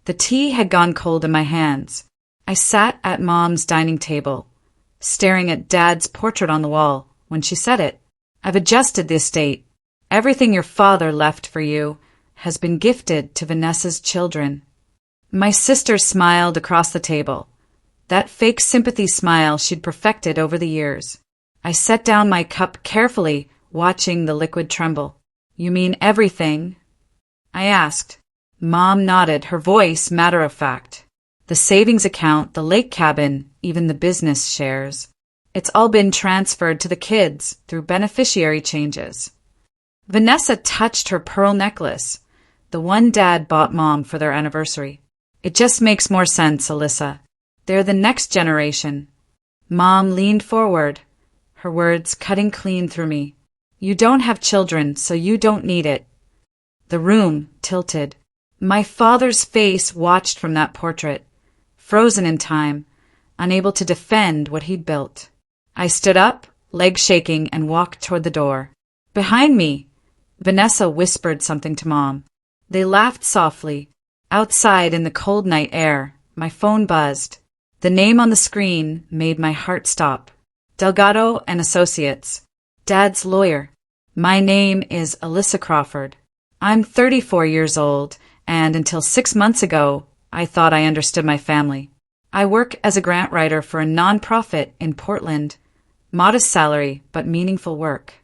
The tea had gone cold in my hands. I sat at Mom's dining table, staring at Dad's portrait on the wall, when she said it. I've adjusted the estate. Everything your father left for you has been gifted to Vanessa's children. My sister smiled across the table, that fake sympathy smile she'd perfected over the years. I set down my cup carefully, watching the liquid tremble. You mean everything? I asked. Mom nodded, her voice matter-of-fact. The savings account, the lake cabin, even the business shares. It's all been transferred to the kids through beneficiary changes. Vanessa touched her pearl necklace, the one Dad bought Mom for their anniversary. It just makes more sense, Alyssa. They're the next generation. Mom leaned forward, her words cutting clean through me. You don't have children, so you don't need it. The room tilted. My father's face watched from that portrait, frozen in time, unable to defend what he'd built. I stood up, legs shaking, and walked toward the door. Behind me, Vanessa whispered something to Mom. They laughed softly. Outside in the cold night air, my phone buzzed. The name on the screen made my heart stop. Delgado and Associates. Dad's lawyer. My name is Alyssa Crawford. I'm 34 years old, and until 6 months ago, I thought I understood my family. I work as a grant writer for a nonprofit in Portland. Modest salary, but meaningful work.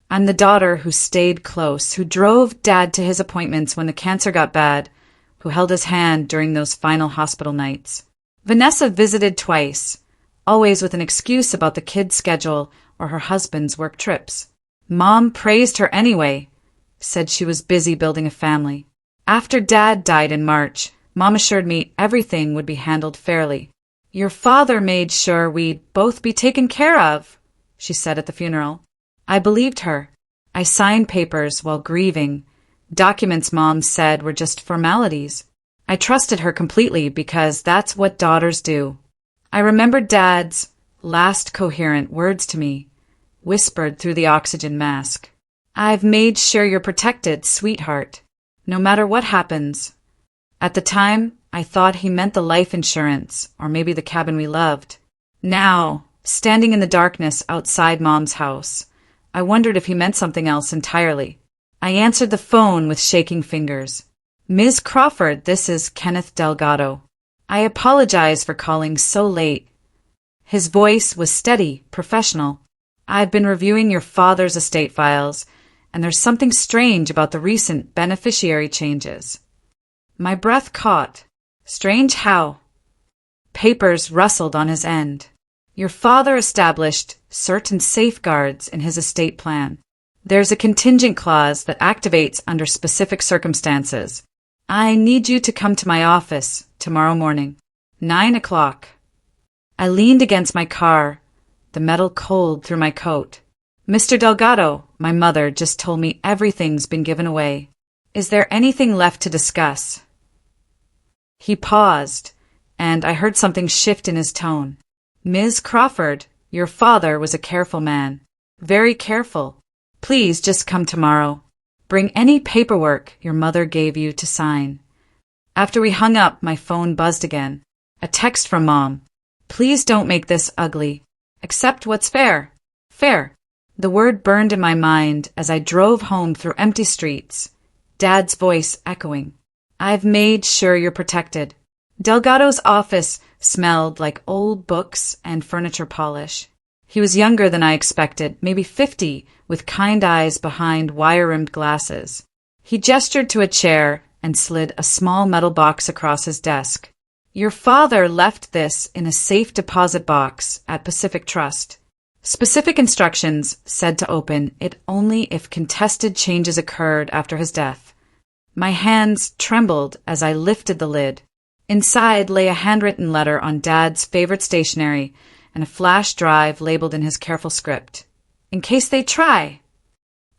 I'm the daughter who stayed close, who drove Dad to his appointments when the cancer got bad, who held his hand during those final hospital nights. Vanessa visited twice, always with an excuse about the kids' schedule or her husband's work trips. Mom praised her anyway, said she was busy building a family. After Dad died in March, Mom assured me everything would be handled fairly. Your father made sure we'd both be taken care of, she said at the funeral. I believed her. I signed papers while grieving. Documents Mom said were just formalities. I trusted her completely because that's what daughters do. I remembered Dad's last coherent words to me, whispered through the oxygen mask. I've made sure you're protected, sweetheart, no matter what happens. At the time, I thought he meant the life insurance, or maybe the cabin we loved. Now, standing in the darkness outside Mom's house, I wondered if he meant something else entirely. I answered the phone with shaking fingers. Ms. Crawford, this is Kenneth Delgado. I apologize for calling so late. His voice was steady, professional. I've been reviewing your father's estate files, and there's something strange about the recent beneficiary changes. My breath caught. Strange how? Papers rustled on his end. Your father established certain safeguards in his estate plan. There's a contingent clause that activates under specific circumstances. I need you to come to my office tomorrow morning, 9 o'clock. I leaned against my car, the metal cold through my coat. Mr. Delgado, my mother just told me everything's been given away. Is there anything left to discuss? He paused, and I heard something shift in his tone. Ms. Crawford, your father was a careful man. Very careful. Please just come tomorrow. Bring any paperwork your mother gave you to sign. After we hung up, my phone buzzed again. A text from Mom. Please don't make this ugly. Accept what's fair. Fair. The word burned in my mind as I drove home through empty streets, Dad's voice echoing. I've made sure you're protected. Delgado's office smelled like old books and furniture polish. He was younger than I expected, maybe 50, with kind eyes behind wire-rimmed glasses. He gestured to a chair and slid a small metal box across his desk. Your father left this in a safe deposit box at Pacific Trust. Specific instructions said to open it only if contested changes occurred after his death. My hands trembled as I lifted the lid. Inside lay a handwritten letter on Dad's favorite stationery and a flash drive labeled in his careful script. In case they try.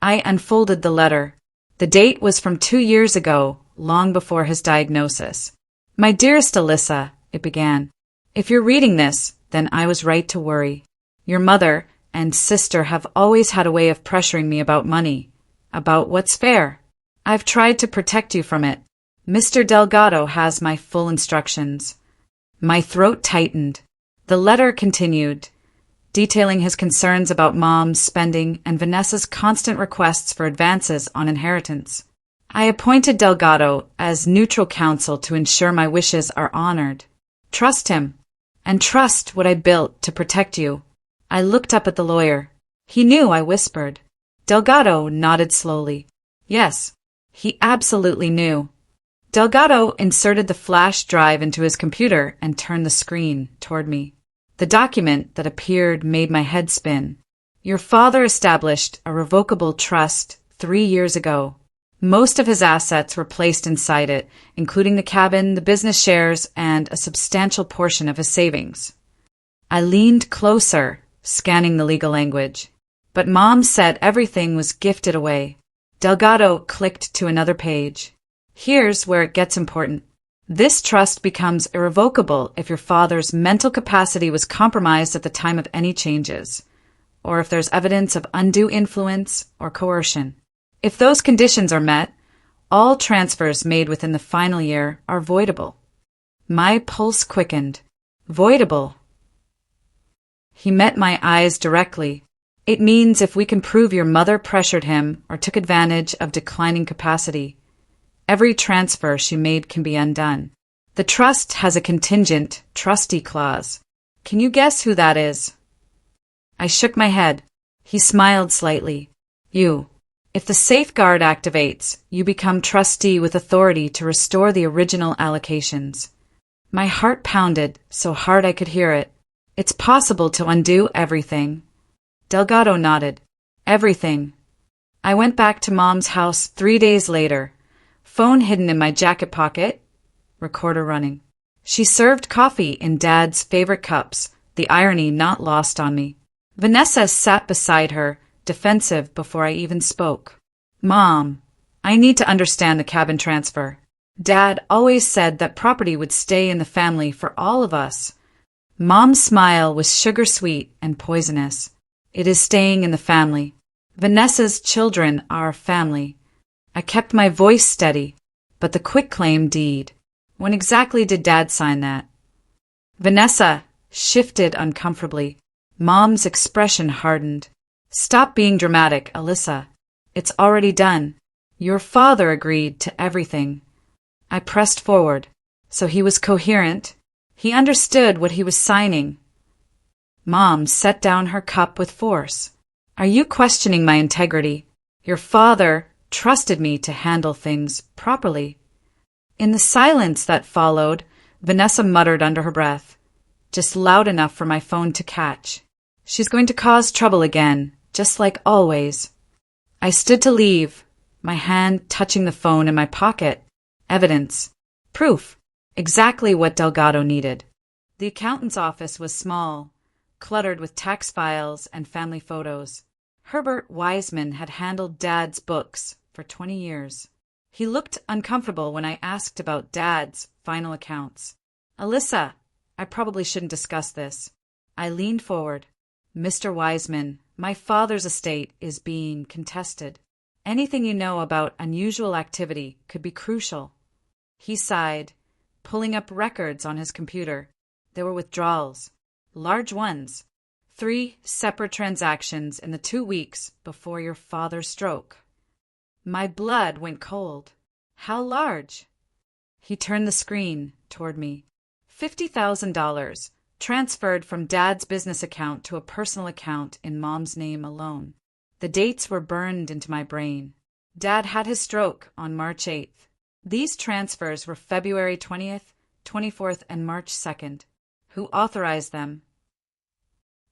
I unfolded the letter. The date was from 2 years ago, long before his diagnosis. My dearest Alyssa, it began. If you're reading this, then I was right to worry. Your mother and sister have always had a way of pressuring me about money, about what's fair. I've tried to protect you from it, Mr. Delgado has my full instructions. My throat tightened. The letter continued, detailing his concerns about Mom's spending and Vanessa's constant requests for advances on inheritance. I appointed Delgado as neutral counsel to ensure my wishes are honored. Trust him, and trust what I built to protect you. I looked up at the lawyer. He knew I whispered. Delgado nodded slowly. Yes, he absolutely knew. Delgado inserted the flash drive into his computer and turned the screen toward me. The document that appeared made my head spin. Your father established a revocable trust 3 years ago. Most of his assets were placed inside it, including the cabin, the business shares, and a substantial portion of his savings. I leaned closer, scanning the legal language. But Mom said everything was gifted away. Delgado clicked to another page. Here's where it gets important. This trust becomes irrevocable if your father's mental capacity was compromised at the time of any changes, or if there's evidence of undue influence or coercion. If those conditions are met, all transfers made within the final year are voidable. My pulse quickened. Voidable. He met my eyes directly. It means if we can prove your mother pressured him or took advantage of declining capacity, every transfer she made can be undone. The trust has a contingent trustee clause. Can you guess who that is? I shook my head. He smiled slightly. You. If the safeguard activates, you become trustee with authority to restore the original allocations. My heart pounded so hard I could hear it. It's possible to undo everything. Delgado nodded. Everything. I went back to Mom's house 3 days later. Phone hidden in my jacket pocket. Recorder running. She served coffee in Dad's favorite cups, the irony not lost on me. Vanessa sat beside her, defensive before I even spoke. Mom, I need to understand the cabin transfer. Dad always said that property would stay in the family for all of us. Mom's smile was sugar-sweet and poisonous. It is staying in the family. Vanessa's children are family. I kept my voice steady, but the quitclaim deed. When exactly did Dad sign that? Vanessa shifted uncomfortably. Mom's expression hardened. Stop being dramatic, Alyssa. It's already done. Your father agreed to everything. I pressed forward. So he was coherent. He understood what he was signing. Mom set down her cup with force. Are you questioning my integrity? Your father trusted me to handle things properly. In the silence that followed, Vanessa muttered under her breath, just loud enough for my phone to catch. She's going to cause trouble again, just like always. I stood to leave, my hand touching the phone in my pocket. Evidence. Proof. Exactly what Delgado needed. The accountant's office was small, cluttered with tax files and family photos. Herbert Wiseman had handled Dad's books for 20 years. He looked uncomfortable when I asked about Dad's final accounts. Alyssa, I probably shouldn't discuss this. I leaned forward. Mr. Wiseman, my father's estate is being contested. Anything you know about unusual activity could be crucial. He sighed, pulling up records on his computer. There were withdrawals. Large ones. 3 separate transactions in the 2 weeks before your father's stroke. My blood went cold. How large? He turned the screen toward me. $50,000 transferred from Dad's business account to a personal account in Mom's name alone. The dates were burned into my brain. Dad had his stroke on March 8th. These transfers were February 20th, 24th, and March 2nd. Who authorized them?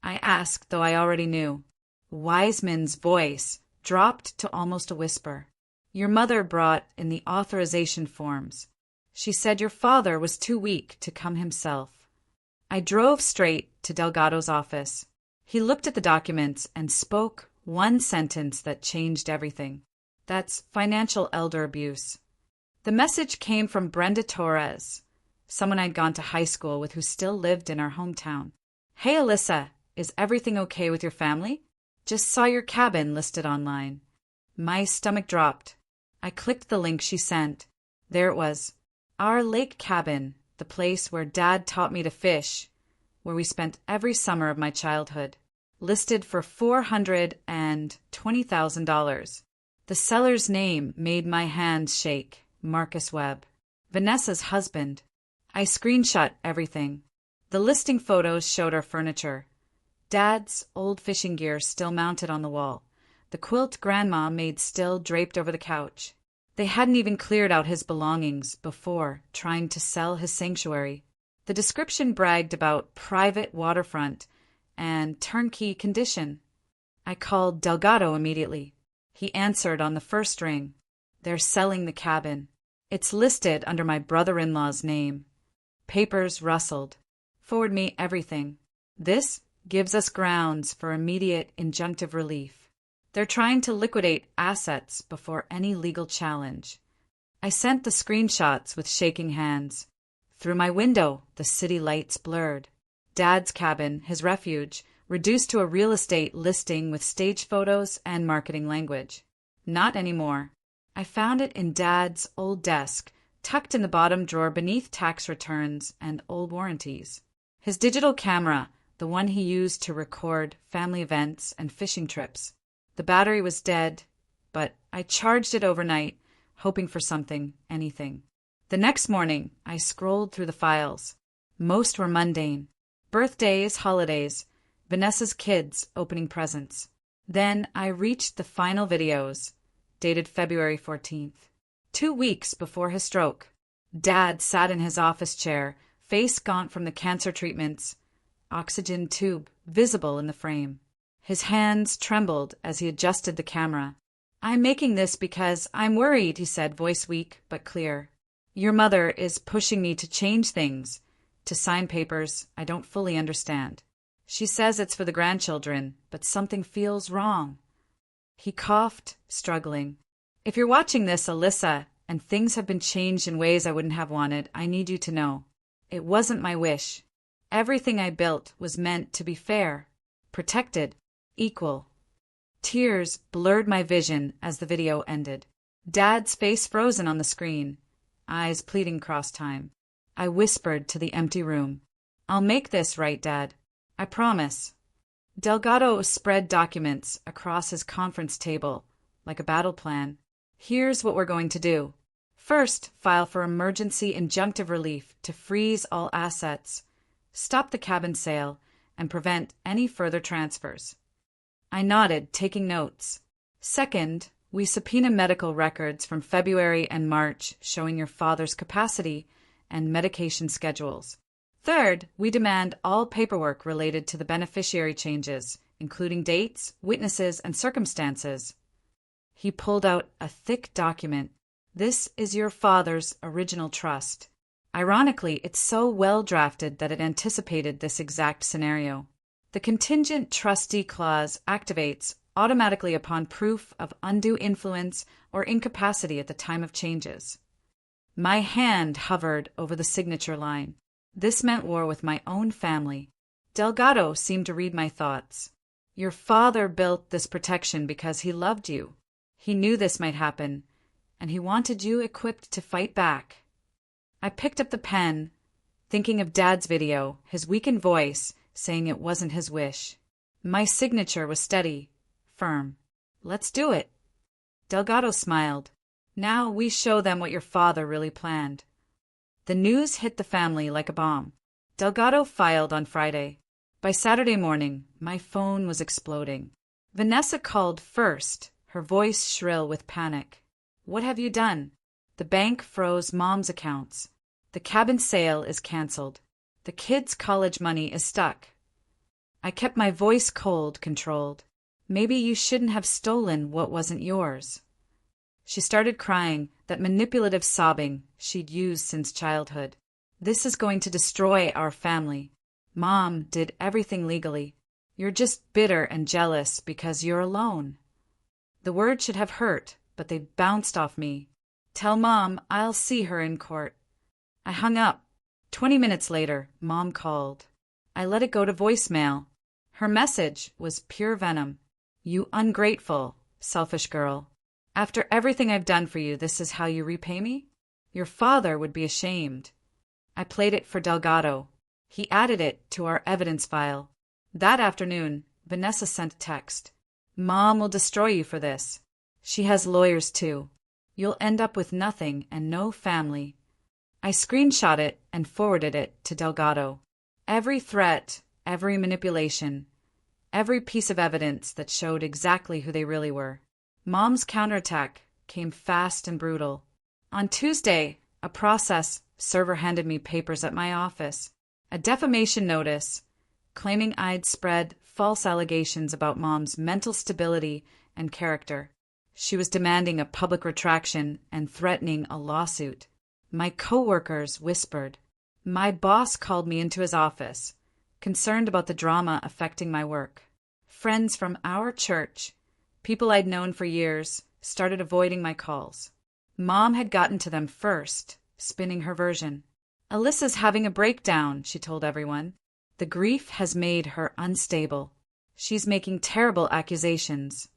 I asked, though I already knew. Wiseman's voice dropped to almost a whisper. Your mother brought in the authorization forms. She said your father was too weak to come himself. I drove straight to Delgado's office. He looked at the documents and spoke one sentence that changed everything. That's financial elder abuse. The message came from Brenda Torres, someone I'd gone to high school with who still lived in our hometown. Hey, Alyssa, is everything okay with your family? Just saw your cabin listed online. My stomach dropped. I clicked the link she sent. There it was. Our lake cabin, the place where Dad taught me to fish, where we spent every summer of my childhood, listed for $420,000. The seller's name made my hands shake. Marcus Webb. Vanessa's husband. I screenshot everything. The listing photos showed our furniture. Dad's old fishing gear still mounted on the wall. The quilt Grandma made still draped over the couch. They hadn't even cleared out his belongings before trying to sell his sanctuary. The description bragged about private waterfront and turnkey condition. I called Delgado immediately. He answered on the first ring. They're selling the cabin. It's listed under my brother-in-law's name. Papers rustled. Forward me everything. This gives us grounds for immediate injunctive relief. They're trying to liquidate assets before any legal challenge. I sent the screenshots with shaking hands. Through my window, the city lights blurred. Dad's cabin, his refuge, reduced to a real estate listing with stage photos and marketing language. Not anymore. I found it in Dad's old desk, tucked in the bottom drawer beneath tax returns and old warranties. His digital camera, the one he used to record family events and fishing trips. The battery was dead, but I charged it overnight, hoping for something, anything. The next morning, I scrolled through the files. Most were mundane. Birthdays, holidays, Vanessa's kids opening presents. Then I reached the final videos, dated February 14th. 2 weeks before his stroke. Dad sat in his office chair, face gaunt from the cancer treatments, oxygen tube visible in the frame. His hands trembled as he adjusted the camera. I'm making this because I'm worried, he said, voice weak but clear. Your mother is pushing me to change things, to sign papers I don't fully understand. She says it's for the grandchildren, but something feels wrong. He coughed, struggling. If you're watching this, Alyssa, and things have been changed in ways I wouldn't have wanted, I need you to know. It wasn't my wish. Everything I built was meant to be fair, protected, equal. Tears blurred my vision as the video ended. Dad's face frozen on the screen, eyes pleading cross time. I whispered to the empty room. I'll make this right, Dad. I promise. Delgado spread documents across his conference table, like a battle plan. Here's what we're going to do. First, file for emergency injunctive relief to freeze all assets, stop the cabin sale, and prevent any further transfers. I nodded, taking notes. Second, we subpoena medical records from February and March showing your father's capacity and medication schedules. Third, we demand all paperwork related to the beneficiary changes, including dates, witnesses, and circumstances. He pulled out a thick document. This is your father's original trust. Ironically, it's so well drafted that it anticipated this exact scenario. The contingent trustee clause activates automatically upon proof of undue influence or incapacity at the time of changes. My hand hovered over the signature line. This meant war with my own family. Delgado seemed to read my thoughts. Your father built this protection because he loved you. He knew this might happen, and he wanted you equipped to fight back. I picked up the pen, thinking of Dad's video, his weakened voice saying it wasn't his wish. My signature was steady, firm. Let's do it. Delgado smiled. Now we show them what your father really planned. The news hit the family like a bomb. Delgado filed on Friday. By Saturday morning, my phone was exploding. Vanessa called first, her voice shrill with panic. What have you done? The bank froze Mom's accounts. The cabin sale is canceled. The kids' college money is stuck. I kept my voice cold, controlled. Maybe you shouldn't have stolen what wasn't yours. She started crying, that manipulative sobbing she'd used since childhood. This is going to destroy our family. Mom did everything legally. You're just bitter and jealous because you're alone. The words should have hurt, but they bounced off me. Tell Mom I'll see her in court. I hung up. 20 minutes later, Mom called. I let it go to voicemail. Her message was pure venom. You ungrateful, selfish girl. After everything I've done for you, this is how you repay me? Your father would be ashamed. I played it for Delgado. He added it to our evidence file. That afternoon, Vanessa sent a text. Mom will destroy you for this. She has lawyers too. You'll end up with nothing and no family. I screenshot it and forwarded it to Delgado. Every threat, every manipulation, every piece of evidence that showed exactly who they really were. Mom's counterattack came fast and brutal. On Tuesday, a process server handed me papers at my office. A defamation notice claiming I'd spread false allegations about Mom's mental stability and character. She was demanding a public retraction and threatening a lawsuit. My coworkers whispered. My boss called me into his office, concerned about the drama affecting my work. Friends from our church, people I'd known for years, started avoiding my calls. Mom had gotten to them first, spinning her version. Alyssa's having a breakdown, she told everyone. The grief has made her unstable. She's making terrible accusations.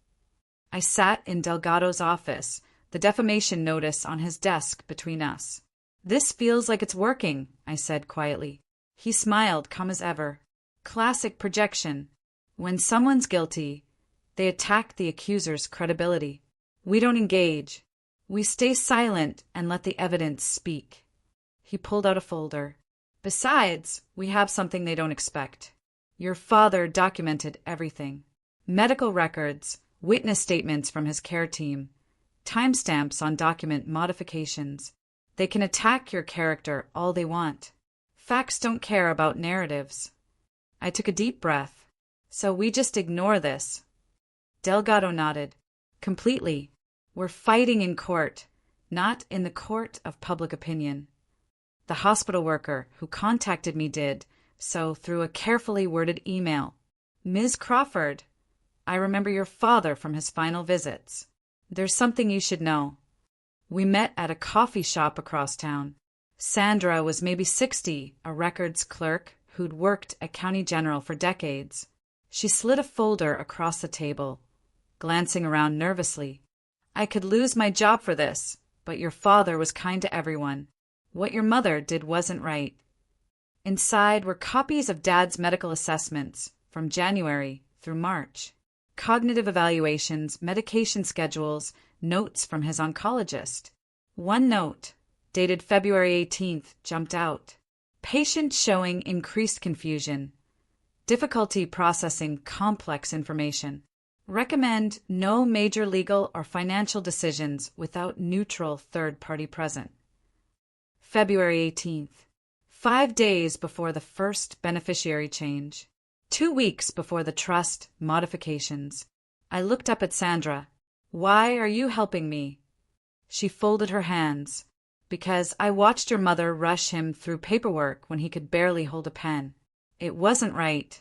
I sat in Delgado's office, the defamation notice on his desk between us. This feels like it's working, I said quietly. He smiled, calm as ever. Classic projection. When someone's guilty, they attack the accuser's credibility. We don't engage. We stay silent and let the evidence speak. He pulled out a folder. Besides, we have something they don't expect. Your father documented everything. Medical records, witness statements from his care team, timestamps on document modifications. They can attack your character all they want. Facts don't care about narratives. I took a deep breath. So we just ignore this? Delgado nodded. Completely. We're fighting in court, not in the court of public opinion. The hospital worker who contacted me did so through a carefully worded email. Ms. Crawford, I remember your father from his final visits. There's something you should know. We met at a coffee shop across town. Sandra was maybe 60, a records clerk who'd worked at County General for decades. She slid a folder across the table, glancing around nervously. I could lose my job for this, but your father was kind to everyone. What your mother did wasn't right. Inside were copies of Dad's medical assessments from January through March, cognitive evaluations, medication schedules, notes from his oncologist. One note, dated February 18th, jumped out. Patient showing increased confusion, difficulty processing complex information. Recommend no major legal or financial decisions without neutral third party present. February 18th. 5 days before the first beneficiary change. 2 weeks before the trust modifications. I looked up at Sandra. Why are you helping me? She folded her hands. Because I watched your mother rush him through paperwork when he could barely hold a pen. It wasn't right.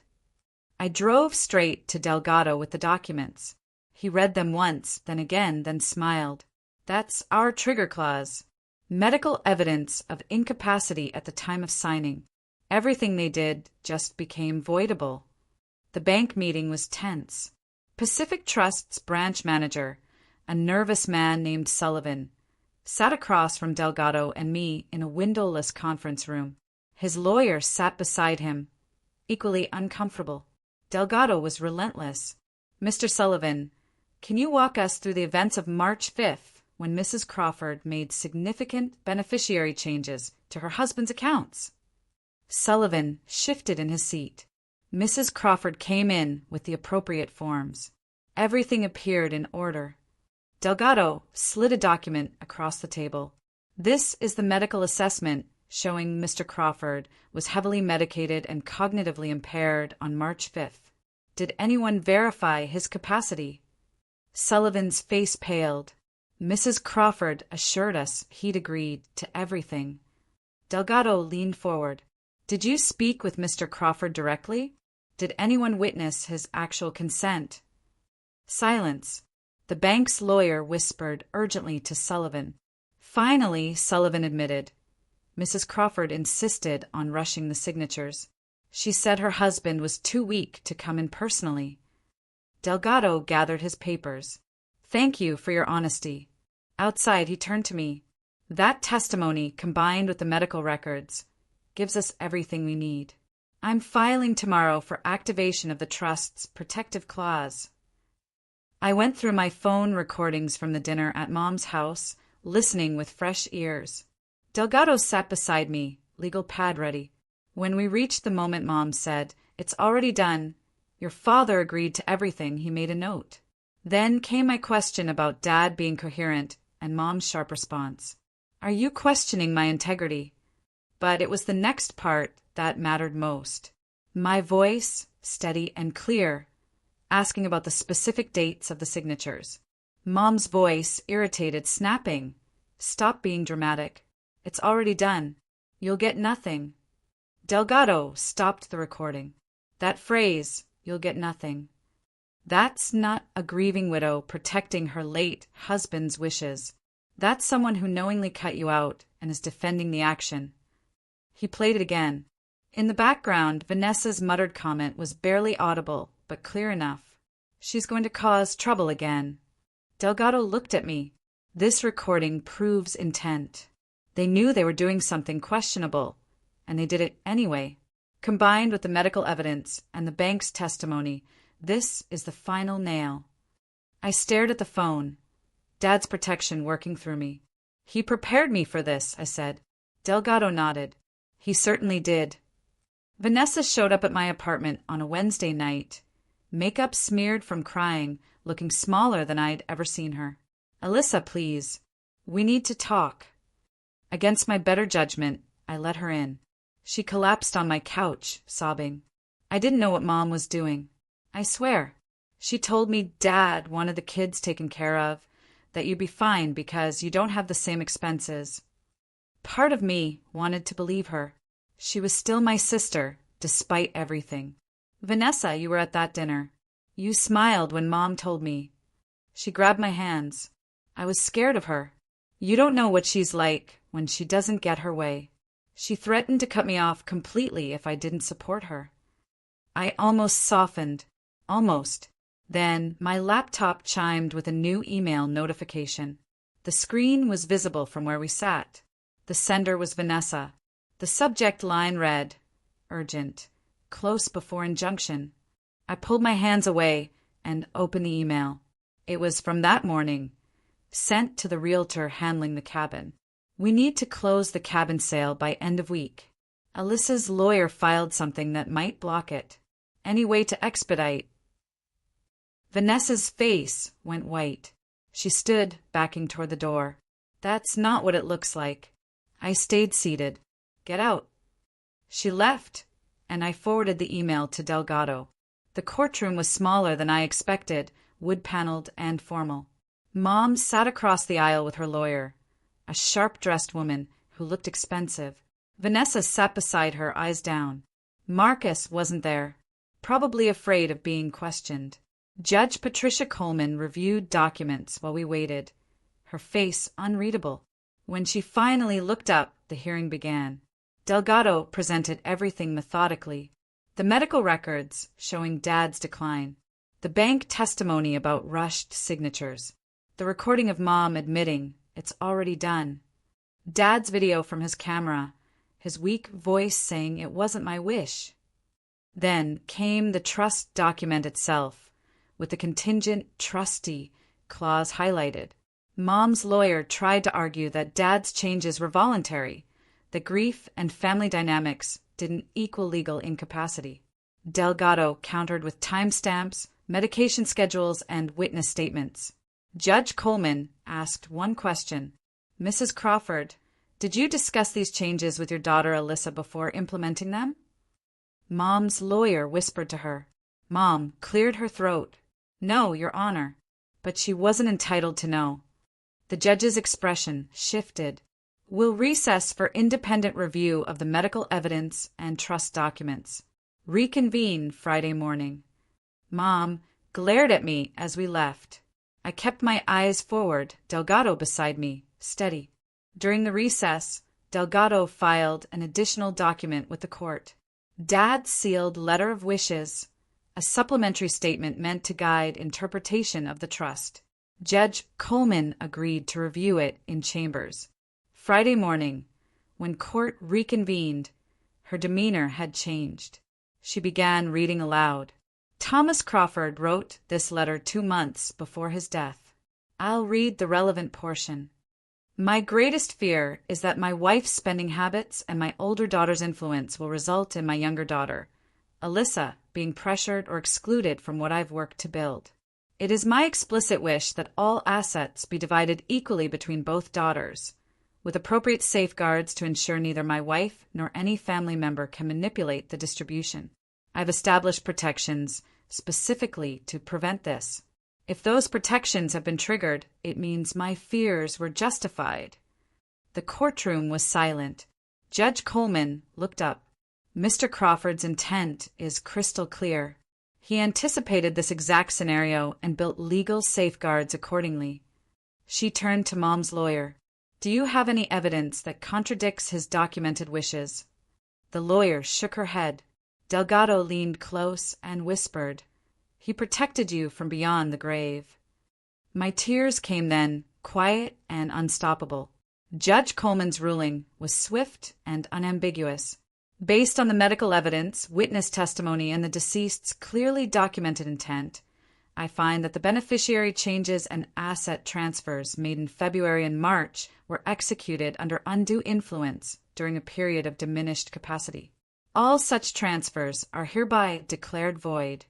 I drove straight to Delgado with the documents. He read them once, then again, then smiled. That's our trigger clause. Medical evidence of incapacity at the time of signing. Everything they did just became voidable. The bank meeting was tense. Pacific Trust's branch manager, a nervous man named Sullivan, sat across from Delgado and me in a windowless conference room. His lawyer sat beside him, equally uncomfortable. Delgado was relentless. Mr. Sullivan, can you walk us through the events of March 5th? When Mrs. Crawford made significant beneficiary changes to her husband's accounts. Sullivan shifted in his seat. Mrs. Crawford came in with the appropriate forms. Everything appeared in order. Delgado slid a document across the table. This is the medical assessment showing Mr. Crawford was heavily medicated and cognitively impaired on March 5th. Did anyone verify his capacity? Sullivan's face paled. Mrs. Crawford assured us he'd agreed to everything. Delgado leaned forward. Did you speak with Mr. Crawford directly? Did anyone witness his actual consent? Silence. The bank's lawyer whispered urgently to Sullivan. Finally, Sullivan admitted. Mrs. Crawford insisted on rushing the signatures. She said her husband was too weak to come in personally. Delgado gathered his papers. Thank you for your honesty. Outside, he turned to me. That testimony, combined with the medical records, gives us everything we need. I'm filing tomorrow for activation of the trust's protective clause. I went through my phone recordings from the dinner at Mom's house, listening with fresh ears. Delgado sat beside me, legal pad ready. When we reached the moment, Mom said, "It's already done. Your father agreed to everything," he made a note. Then came my question about Dad being coherent, and Mom's sharp response. "Are you questioning my integrity?" But it was the next part that mattered most. My voice, steady and clear, asking about the specific dates of the signatures. Mom's voice, irritated, snapping. "Stop being dramatic. It's already done. You'll get nothing." Delgado stopped the recording. That phrase, "you'll get nothing." That's not a grieving widow protecting her late husband's wishes. That's someone who knowingly cut you out and is defending the action. He played it again. In the background, Vanessa's muttered comment was barely audible, but clear enough. "She's going to cause trouble again." Delgado looked at me. This recording proves intent. They knew they were doing something questionable, and they did it anyway. Combined with the medical evidence and the bank's testimony, this is the final nail. I stared at the phone, Dad's protection working through me. "He prepared me for this," I said. Delgado nodded. "He certainly did." Vanessa showed up at my apartment on a Wednesday night, makeup smeared from crying, looking smaller than I'd ever seen her. "Alyssa, please. We need to talk." Against my better judgment, I let her in. She collapsed on my couch, sobbing. I didn't know what Mom was doing. I swear. She told me Dad wanted the kids taken care of, that you'd be fine because you don't have the same expenses. Part of me wanted to believe her. She was still my sister, despite everything. "Vanessa, you were at that dinner. You smiled when Mom told me." She grabbed my hands. I was scared of her. "You don't know what she's like when she doesn't get her way." She threatened to cut me off completely if I didn't support her. I almost softened. Almost. Then my laptop chimed with a new email notification. The screen was visible from where we sat. The sender was Vanessa. The subject line read, "Urgent. Close before injunction." I pulled my hands away and opened the email. It was from that morning, sent to the realtor handling the cabin. "We need to close the cabin sale by end of week. Alyssa's lawyer filed something that might block it. Any way to expedite?" Vanessa's face went white. She stood, backing toward the door. "That's not what it looks like." I stayed seated. "Get out." She left, and I forwarded the email to Delgado. The courtroom was smaller than I expected, wood-paneled and formal. Mom sat across the aisle with her lawyer, a sharp-dressed woman who looked expensive. Vanessa sat beside her, eyes down. Marcus wasn't there, probably afraid of being questioned. Judge Patricia Coleman reviewed documents while we waited, her face unreadable. When she finally looked up, the hearing began. Delgado presented everything methodically. The medical records showing Dad's decline. The bank testimony about rushed signatures. The recording of Mom admitting it's already done. Dad's video from his camera, his weak voice saying it wasn't my wish. Then came the trust document itself, with the contingent trustee clause highlighted. Mom's lawyer tried to argue that Dad's changes were voluntary, that grief and family dynamics didn't equal legal incapacity. Delgado countered with timestamps, medication schedules, and witness statements. Judge Coleman asked one question. "Mrs. Crawford, did you discuss these changes with your daughter Alyssa before implementing them?" Mom's lawyer whispered to her. Mom cleared her throat. "No, Your Honor." But she wasn't entitled to know. The judge's expression shifted. "We'll recess for independent review of the medical evidence and trust documents. Reconvene Friday morning." Mom glared at me as we left. I kept my eyes forward, Delgado beside me, steady. During the recess, Delgado filed an additional document with the court. Dad's sealed letter of wishes, a supplementary statement meant to guide interpretation of the trust. Judge Coleman agreed to review it in chambers. Friday morning, when court reconvened, her demeanor had changed. She began reading aloud. Thomas Crawford wrote this letter 2 months before his death. I'll read the relevant portion. My greatest fear is that my wife's spending habits and my older daughter's influence will result in my younger daughter, Alyssa, being pressured or excluded from what I've worked to build. It is my explicit wish that all assets be divided equally between both daughters, with appropriate safeguards to ensure neither my wife nor any family member can manipulate the distribution. I've established protections specifically to prevent this. If those protections have been triggered, it means my fears were justified. The courtroom was silent. Judge Coleman looked up. Mr. Crawford's intent is crystal clear. He anticipated this exact scenario and built legal safeguards accordingly. She turned to Mom's lawyer. Do you have any evidence that contradicts his documented wishes? The lawyer shook her head. Delgado leaned close and whispered, He protected you from beyond the grave. My tears came then, quiet and unstoppable. Judge Coleman's ruling was swift and unambiguous. Based on the medical evidence, witness testimony, and the deceased's clearly documented intent, I find that the beneficiary changes and asset transfers made in February and March were executed under undue influence during a period of diminished capacity. All such transfers are hereby declared void.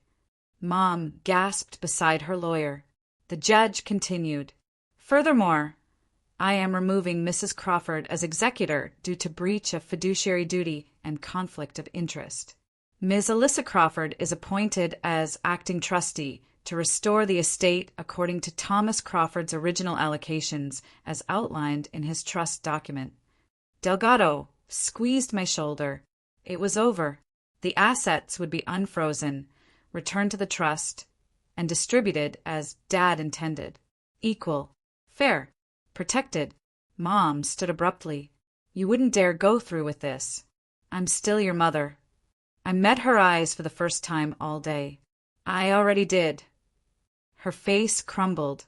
Mom gasped beside her lawyer. The judge continued, Furthermore, I am removing Mrs. Crawford as executor due to breach of fiduciary duty and conflict of interest. Ms. Alyssa Crawford is appointed as acting trustee to restore the estate according to Thomas Crawford's original allocations as outlined in his trust document. Delgado squeezed my shoulder. It was over. The assets would be unfrozen, returned to the trust, and distributed as Dad intended. Equal, fair, protected. Mom stood abruptly. You wouldn't dare go through with this. I'm still your mother. I met her eyes for the first time all day. I already did. Her face crumbled,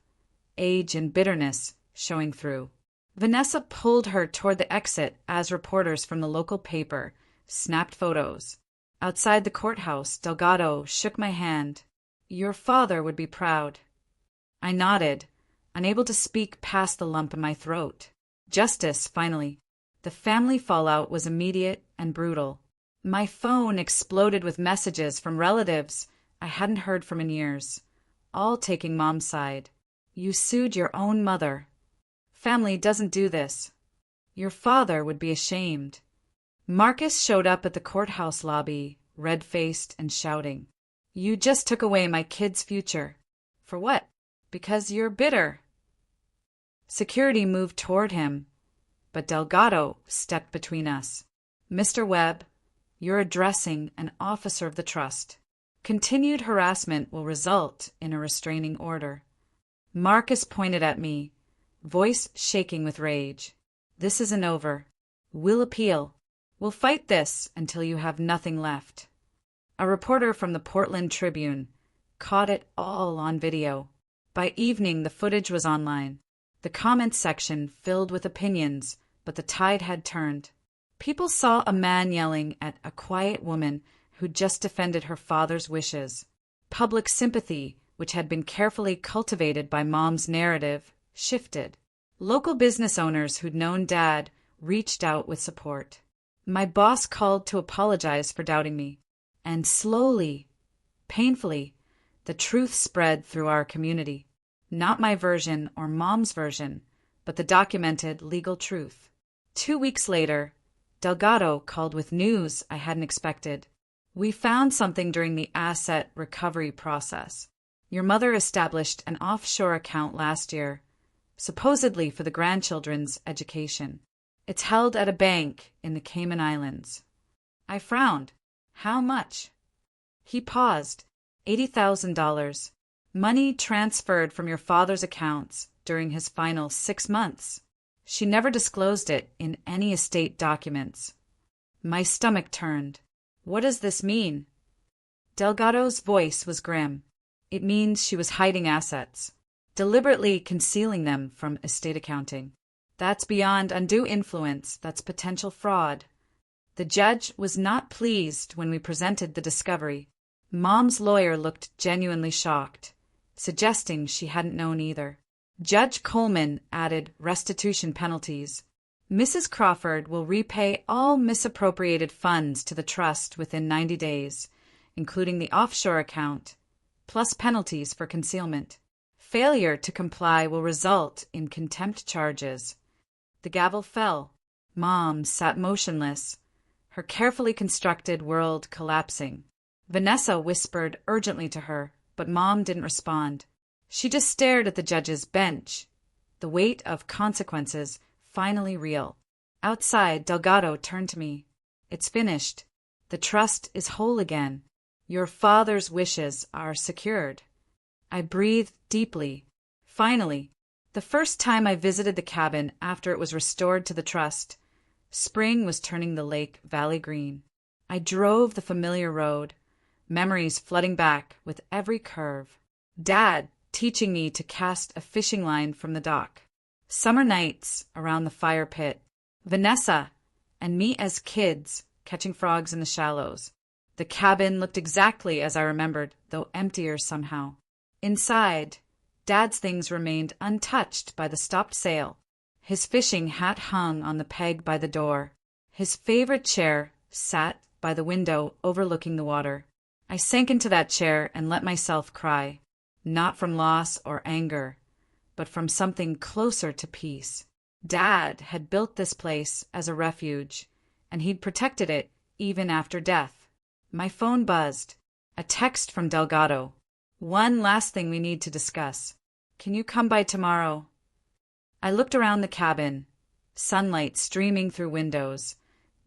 age and bitterness showing through. Vanessa pulled her toward the exit as reporters from the local paper snapped photos. Outside the courthouse, Delgado shook my hand. Your father would be proud. I nodded, unable to speak past the lump in my throat. Justice, finally. The family fallout was immediate and brutal. My phone exploded with messages from relatives I hadn't heard from in years, all taking Mom's side. You sued your own mother. Family doesn't do this. Your father would be ashamed. Marcus showed up at the courthouse lobby, red-faced and shouting. You just took away my kid's future. For what? Because you're bitter. Security moved toward him, but Delgado stepped between us. Mr. Webb, you're addressing an officer of the trust. Continued harassment will result in a restraining order. Marcus pointed at me, voice shaking with rage. This isn't over. We'll appeal. We'll fight this until you have nothing left. A reporter from the Portland Tribune caught it all on video. By evening, the footage was online. The comments section filled with opinions, but the tide had turned. People saw a man yelling at a quiet woman who just defended her father's wishes. Public sympathy, which had been carefully cultivated by Mom's narrative, shifted. Local business owners who'd known Dad reached out with support. My boss called to apologize for doubting me. And slowly, painfully, the truth spread through our community. Not my version or Mom's version, but the documented legal truth. 2 weeks later, Delgado called with news I hadn't expected. We found something during the asset recovery process. Your mother established an offshore account last year, supposedly for the grandchildren's education. It's held at a bank in the Cayman Islands. I frowned. How much? He paused. $80,000. Money transferred from your father's accounts during his final 6 months. She never disclosed it in any estate documents. My stomach turned. What does this mean? Delgado's voice was grim. It means she was hiding assets, deliberately concealing them from estate accounting. That's beyond undue influence. That's potential fraud. The judge was not pleased when we presented the discovery. Mom's lawyer looked genuinely shocked, suggesting she hadn't known either. Judge Coleman added restitution penalties. Mrs. Crawford will repay all misappropriated funds to the trust within 90 days, including the offshore account, plus penalties for concealment. Failure to comply will result in contempt charges. The gavel fell. Mom sat motionless, her carefully constructed world collapsing. Vanessa whispered urgently to her, but Mom didn't respond. She just stared at the judge's bench, the weight of consequences finally real. Outside, Delgado turned to me. It's finished. The trust is whole again. Your father's wishes are secured. I breathed deeply. Finally, the first time I visited the cabin after it was restored to the trust, spring was turning the lake valley green. I drove the familiar road, memories flooding back with every curve. Dad teaching me to cast a fishing line from the dock. Summer nights around the fire pit. Vanessa and me as kids catching frogs in the shallows. The cabin looked exactly as I remembered, though emptier somehow. Inside, Dad's things remained untouched by the stopped sail. His fishing hat hung on the peg by the door. His favorite chair sat by the window overlooking the water. I sank into that chair and let myself cry, not from loss or anger, but from something closer to peace. Dad had built this place as a refuge, and he'd protected it even after death. My phone buzzed. A text from Delgado. One last thing we need to discuss. Can you come by tomorrow? I looked around the cabin, sunlight streaming through windows,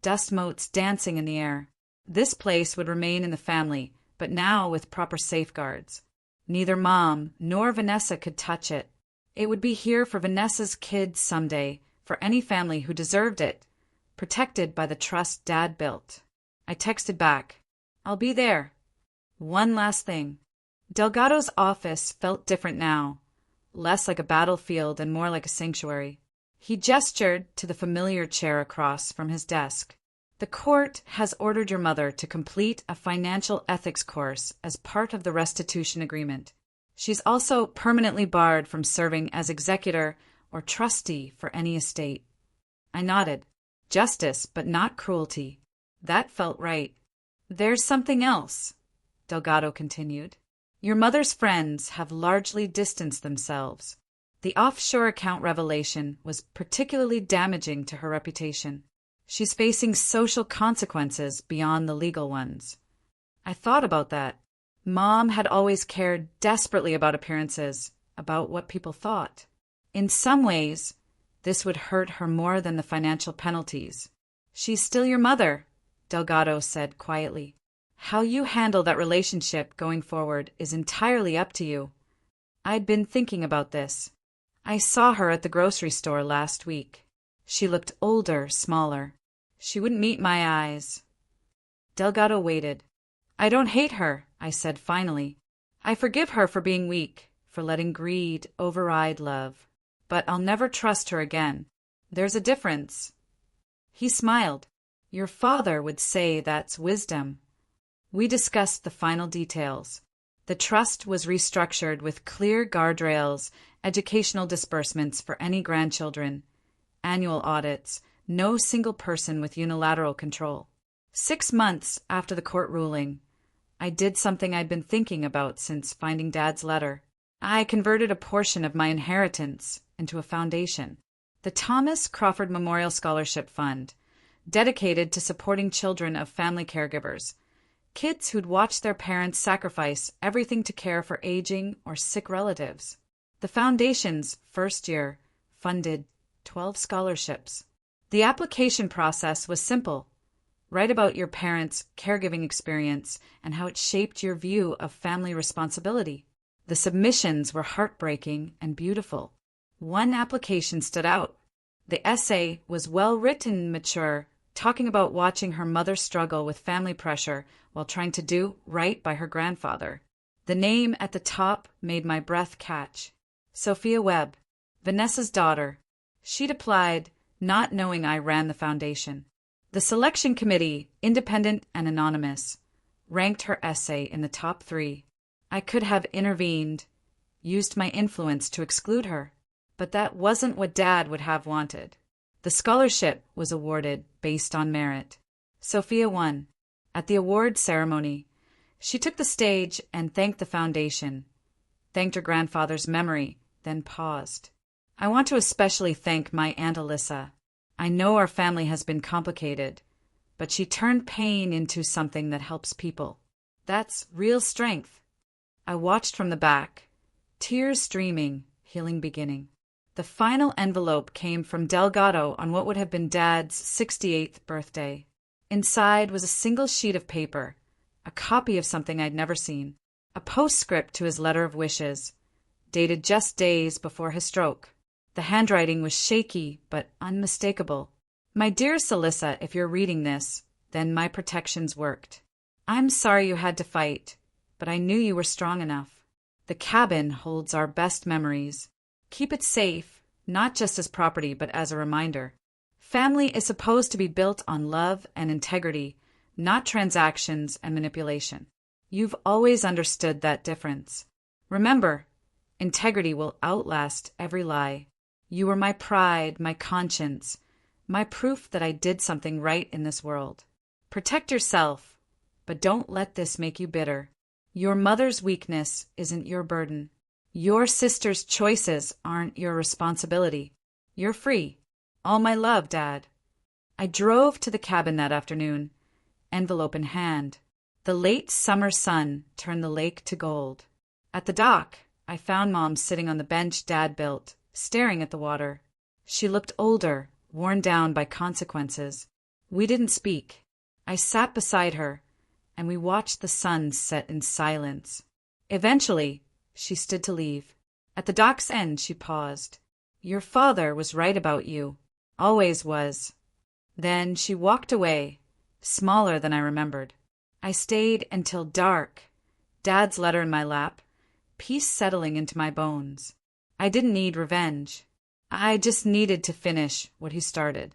dust motes dancing in the air. This place would remain in the family, but now with proper safeguards. Neither Mom nor Vanessa could touch it. It would be here for Vanessa's kids someday, for any family who deserved it, protected by the trust Dad built. I texted back, I'll be there. One last thing. Delgado's office felt different now, less like a battlefield and more like a sanctuary. He gestured to the familiar chair across from his desk. The court has ordered your mother to complete a financial ethics course as part of the restitution agreement. She's also permanently barred from serving as executor or trustee for any estate. I nodded. Justice, but not cruelty. That felt right. There's something else, Delgado continued. Your mother's friends have largely distanced themselves. The offshore account revelation was particularly damaging to her reputation. She's facing social consequences beyond the legal ones. I thought about that. Mom had always cared desperately about appearances, about what people thought. In some ways, this would hurt her more than the financial penalties. She's still your mother, Delgado said quietly. How you handle that relationship going forward is entirely up to you. I'd been thinking about this. I saw her at the grocery store last week. She looked older, smaller. She wouldn't meet my eyes. Delgado waited. I don't hate her, I said finally. I forgive her for being weak, for letting greed override love. But I'll never trust her again. There's a difference. He smiled. Your father would say that's wisdom. We discussed the final details. The trust was restructured with clear guardrails, educational disbursements for any grandchildren, annual audits, no single person with unilateral control. 6 months after the court ruling, I did something I'd been thinking about since finding Dad's letter. I converted a portion of my inheritance into a foundation, the Thomas Crawford Memorial Scholarship Fund, dedicated to supporting children of family caregivers, kids who'd watched their parents sacrifice everything to care for aging or sick relatives. The foundation's first year funded 12 scholarships. The application process was simple. Write about your parents' caregiving experience and how it shaped your view of family responsibility. The submissions were heartbreaking and beautiful. One application stood out. The essay was well written and mature, talking about watching her mother struggle with family pressure while trying to do right by her grandfather. The name at the top made my breath catch. Sophia Webb, Vanessa's daughter. She'd applied, not knowing I ran the foundation. The selection committee, independent and anonymous, ranked her essay in the top 3. I could have intervened, used my influence to exclude her, but that wasn't what Dad would have wanted. The scholarship was awarded based on merit. Sophia won. At the award ceremony, she took the stage and thanked the foundation, thanked her grandfather's memory, then paused. I want to especially thank my Aunt Alyssa. I know our family has been complicated, but she turned pain into something that helps people. That's real strength. I watched from the back, tears streaming, healing beginning. The final envelope came from Delgado on what would have been Dad's 68th birthday. Inside was a single sheet of paper, a copy of something I'd never seen, a postscript to his letter of wishes, dated just days before his stroke. The handwriting was shaky but unmistakable. My dearest Alyssa, if you're reading this, then my protections worked. I'm sorry you had to fight, but I knew you were strong enough. The cabin holds our best memories. Keep it safe, not just as property but as a reminder. Family is supposed to be built on love and integrity, not transactions and manipulation. You've always understood that difference. Remember, integrity will outlast every lie. You were my pride, my conscience, my proof that I did something right in this world. Protect yourself, but don't let this make you bitter. Your mother's weakness isn't your burden. Your sister's choices aren't your responsibility. You're free. All my love, Dad. I drove to the cabin that afternoon, envelope in hand. The late summer sun turned the lake to gold. At the dock, I found Mom sitting on the bench Dad built, staring at the water. She looked older, worn down by consequences. We didn't speak. I sat beside her, and we watched the sun set in silence. Eventually, she stood to leave. At the dock's end, she paused. Your father was right about you. Always was. Then she walked away, smaller than I remembered. I stayed until dark, Dad's letter in my lap, peace settling into my bones. I didn't need revenge. I just needed to finish what he started.